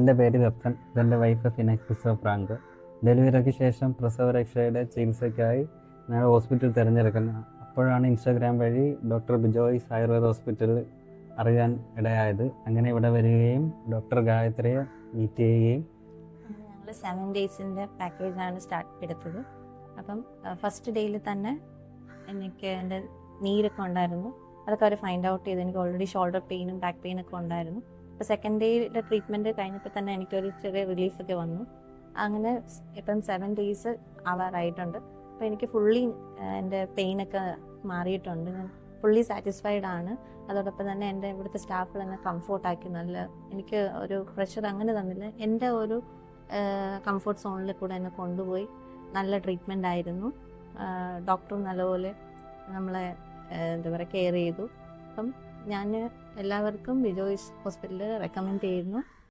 എൻ്റെ പേര് ദത്തൻ. ഇതെൻ്റെ വൈഫ് ഫിനക്സിസോ ഫ്രാങ്ക്. ഡെലിവറിക്ക് ശേഷം പ്രസവരക്ഷയുടെ ചികിത്സയ്ക്കായി ഞാൻ ഹോസ്പിറ്റൽ തിരഞ്ഞെടുക്കുന്നത്. അപ്പോഴാണ് ഇൻസ്റ്റാഗ്രാം വഴി ഡോക്ടർ ബിജോയ്സ് ആയുർവേദ ഹോസ്പിറ്റൽ അറിയാൻ ഇടയായത്. അങ്ങനെ ഇവിടെ വരികയും ഡോക്ടർ ഗായത്രിയെ മീറ്റ് ചെയ്യുകയും ഞങ്ങൾ 7 ഡേയ്സിൻ്റെ പാക്കേജാണ് സ്റ്റാർട്ട് എടുത്തത്. അപ്പം ഫസ്റ്റ് ഡേയിൽ തന്നെ എനിക്ക് എൻ്റെ നീരൊക്കെ ഉണ്ടായിരുന്നു. അതൊക്കെ അവർ ഫൈൻഡ് ഔട്ട് ചെയ്ത് എനിക്ക് ഓൾറെഡി ഷോൾഡർ പെയിനും ബാക്ക് പെയിനൊക്കെ ഉണ്ടായിരുന്നു. അപ്പോൾ സെക്കൻഡ് ഡേയുടെ ട്രീറ്റ്മെൻറ്റ് കഴിഞ്ഞപ്പോൾ തന്നെ എനിക്കൊരു ചെറിയ റിലീഫൊക്കെ വന്നു. അങ്ങനെ ഇപ്പം 7 ഡേയ്സ് ആവാറായിട്ടുണ്ട്. അപ്പോൾ എനിക്ക് ഫുള്ളി എൻ്റെ പെയിനൊക്കെ മാറിയിട്ടുണ്ട്. ഞാൻ ഫുള്ളി സാറ്റിസ്ഫൈഡ് ആണ്. അതോടൊപ്പം തന്നെ എൻ്റെ ഇവിടുത്തെ സ്റ്റാഫുകൾ എന്നെ കംഫോർട്ടാക്കി. നല്ല എനിക്ക് ഒരു പ്രഷർ അങ്ങനെ തന്നില്ല. എൻ്റെ ഒരു കംഫോർട്ട് സോണിൽ കൂടെ എന്നെ കൊണ്ടുപോയി. നല്ല ട്രീറ്റ്മെൻ്റ് ആയിരുന്നു. ഡോക്ടറും നല്ലപോലെ നമ്മളെ എന്താ പറയുക കെയർ ചെയ്തു. അപ്പം ഞാൻ എല്ലാവർക്കും ബിജോയ്സ് ഹോസ്പിറ്റൽ റെക്കമെൻഡ് ചെയ്യുന്നു.